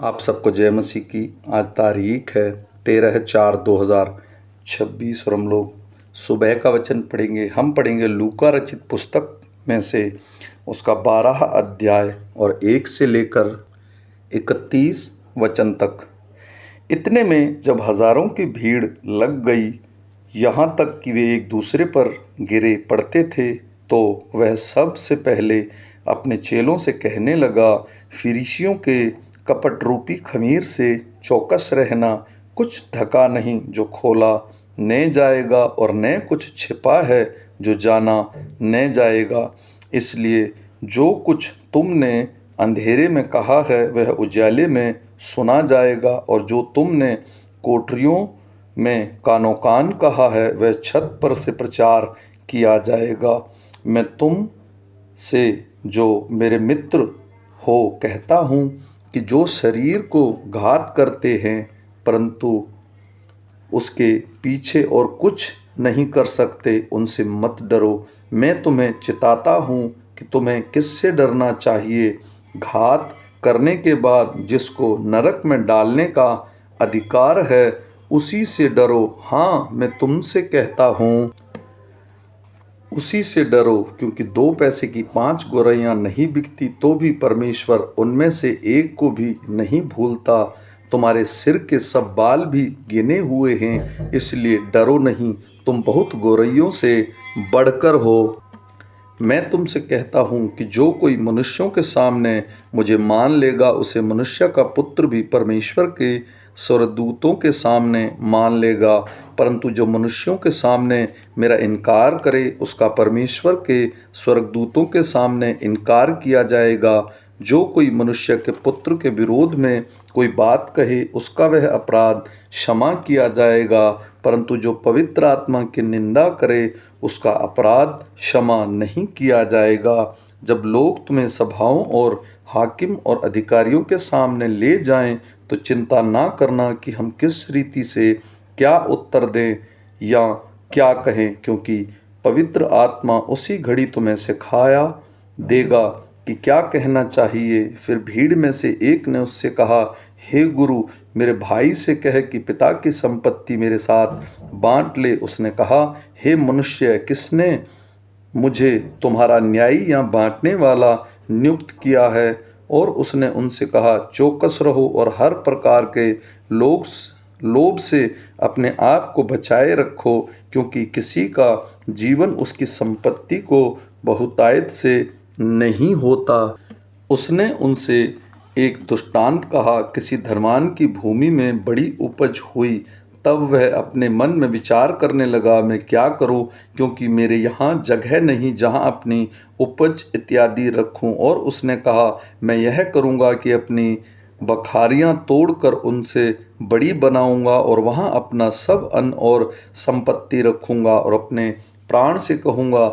आप सबको जय मसीह की। आज तारीख है 13/4/2026 और हम लोग सुबह का वचन पढ़ेंगे। हम पढ़ेंगे लूका रचित पुस्तक में से उसका 12 अध्याय और 1 से लेकर 31 वचन तक। इतने में जब हजारों की भीड़ लग गई, यहाँ तक कि वे एक दूसरे पर गिरे पड़ते थे, तो वह सबसे पहले अपने चेलों से कहने लगा, फरीसियों के कपट रूपी खमीर से चौकस रहना। कुछ ढका नहीं जो खोला न जाएगा, और न कुछ छिपा है जो जाना न जाएगा। इसलिए जो कुछ तुमने अंधेरे में कहा है वह उजाले में सुना जाएगा, और जो तुमने कोठरियों में कानो कान कहा है वह छत पर से प्रचार किया जाएगा। मैं तुम से जो मेरे मित्र हो कहता हूँ कि जो शरीर को घात करते हैं परंतु उसके पीछे और कुछ नहीं कर सकते, उनसे मत डरो। मैं तुम्हें चिताता हूँ कि तुम्हें किससे डरना चाहिए। घात करने के बाद जिसको नरक में डालने का अधिकार है उसी से डरो। हाँ, मैं तुमसे कहता हूँ उसी से डरो, क्योंकि 2 पैसे की 5 गौरैयाँ नहीं बिकती तो भी परमेश्वर उनमें से एक को भी नहीं भूलता। तुम्हारे सिर के सब बाल भी गिने हुए हैं, इसलिए डरो नहीं, तुम बहुत गौरैयों से बढ़कर हो। मैं तुमसे कहता हूँ कि जो कोई मनुष्यों के सामने मुझे मान लेगा, उसे मनुष्य का पुत्र भी परमेश्वर के स्वर्गदूतों के सामने मान लेगा। परंतु जो मनुष्यों के सामने मेरा इनकार करे, उसका परमेश्वर के स्वर्गदूतों के सामने इनकार किया जाएगा। जो कोई मनुष्य के पुत्र के विरोध में कोई बात कहे, उसका वह अपराध क्षमा किया जाएगा, परंतु जो पवित्र आत्मा की निंदा करे उसका अपराध क्षमा नहीं किया जाएगा। जब लोग तुम्हें सभाओं और हाकिम और अधिकारियों के सामने ले जाएं, तो चिंता ना करना कि हम किस रीति से क्या उत्तर दें या क्या कहें, क्योंकि पवित्र आत्मा उसी घड़ी तुम्हें सिखाया देगा कि क्या कहना चाहिए। फिर भीड़ में से एक ने उससे कहा, हे गुरु, मेरे भाई से कह कि पिता की संपत्ति मेरे साथ बांट ले। उसने कहा, हे मनुष्य, किसने मुझे तुम्हारा न्यायी या बांटने वाला नियुक्त किया है? और उसने उनसे कहा, चौकस रहो और हर प्रकार के लोभ से अपने आप को बचाए रखो, क्योंकि किसी का जीवन उसकी संपत्ति को बहुतायत से नहीं होता। उसने उनसे एक दृष्टांत कहा, किसी धनवान की भूमि में बड़ी उपज हुई। तब वह अपने मन में विचार करने लगा, मैं क्या करूं, क्योंकि मेरे यहाँ जगह नहीं जहाँ अपनी उपज इत्यादि रखूं। और उसने कहा, मैं यह करूँगा कि अपनी बखारियाँ तोड़कर उनसे बड़ी बनाऊँगा और वहाँ अपना सब अन्न और संपत्ति रखूँगा, और अपने प्राण से कहूँगा,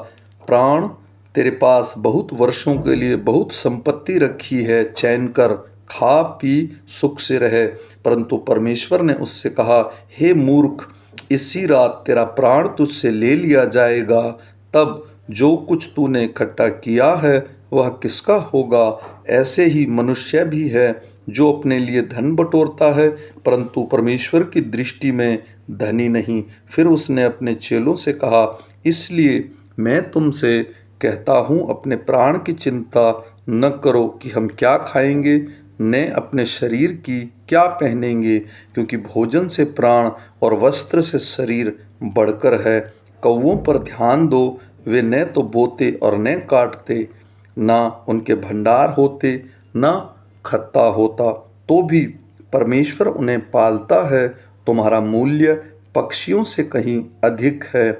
प्राण, तेरे पास बहुत वर्षों के लिए बहुत संपत्ति रखी है, चैन कर, खा पी सुख से रहे। परंतु परमेश्वर ने उससे कहा, हे मूर्ख, इसी रात तेरा प्राण तुझसे ले लिया जाएगा। तब जो कुछ तूने इकट्ठा किया है वह किसका होगा? ऐसे ही मनुष्य भी है जो अपने लिए धन बटोरता है परंतु परमेश्वर की दृष्टि में धनी नहीं। फिर उसने अपने चेलों से कहा, इसलिए मैं तुमसे कहता हूँ, अपने प्राण की चिंता न करो कि हम क्या खाएंगे, न अपने शरीर की क्या पहनेंगे, क्योंकि भोजन से प्राण और वस्त्र से शरीर बढ़कर है। कौवों पर ध्यान दो, वे न तो बोते और न काटते, ना उनके भंडार होते, ना खत्ता होता, तो भी परमेश्वर उन्हें पालता है। तुम्हारा मूल्य पक्षियों से कहीं अधिक है।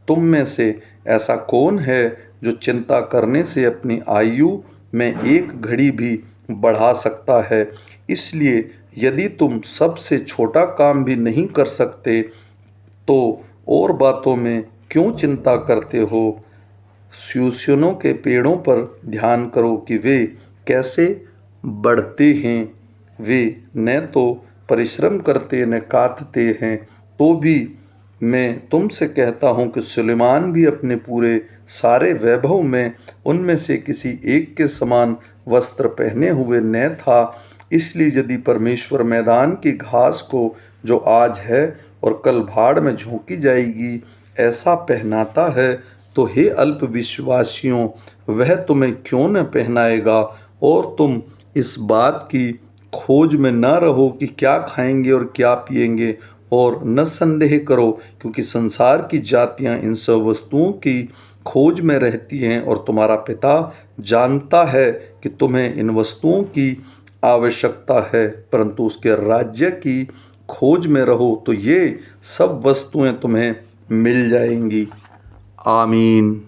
तुम में से ऐसा कौन है जो चिंता करने से अपनी आयु में एक घड़ी भी बढ़ा सकता है? इसलिए यदि तुम सबसे छोटा काम भी नहीं कर सकते तो और बातों में क्यों चिंता करते हो? स्यूसियों के पेड़ों पर ध्यान करो कि वे कैसे बढ़ते हैं। वे न तो परिश्रम करते न काटते हैं, तो भी मैं तुमसे कहता हूँ कि सुलेमान भी अपने पूरे सारे वैभव में उनमें से किसी एक के समान वस्त्र पहने हुए न था। इसलिए यदि परमेश्वर मैदान की घास को, जो आज है और कल भाड़ में झोंकी जाएगी, ऐसा पहनाता है, तो हे अल्प विश्वासियों, वह तुम्हें क्यों न पहनाएगा। और तुम इस बात की खोज में न रहो कि क्या खाएंगे और क्या पिएंगे, और न संदेह करो, क्योंकि संसार की जातियां इन सब वस्तुओं की खोज में रहती हैं, और तुम्हारा पिता जानता है कि तुम्हें इन वस्तुओं की आवश्यकता है। परंतु उसके राज्य की खोज में रहो, तो ये सब वस्तुएं तुम्हें मिल जाएंगी। आमीन।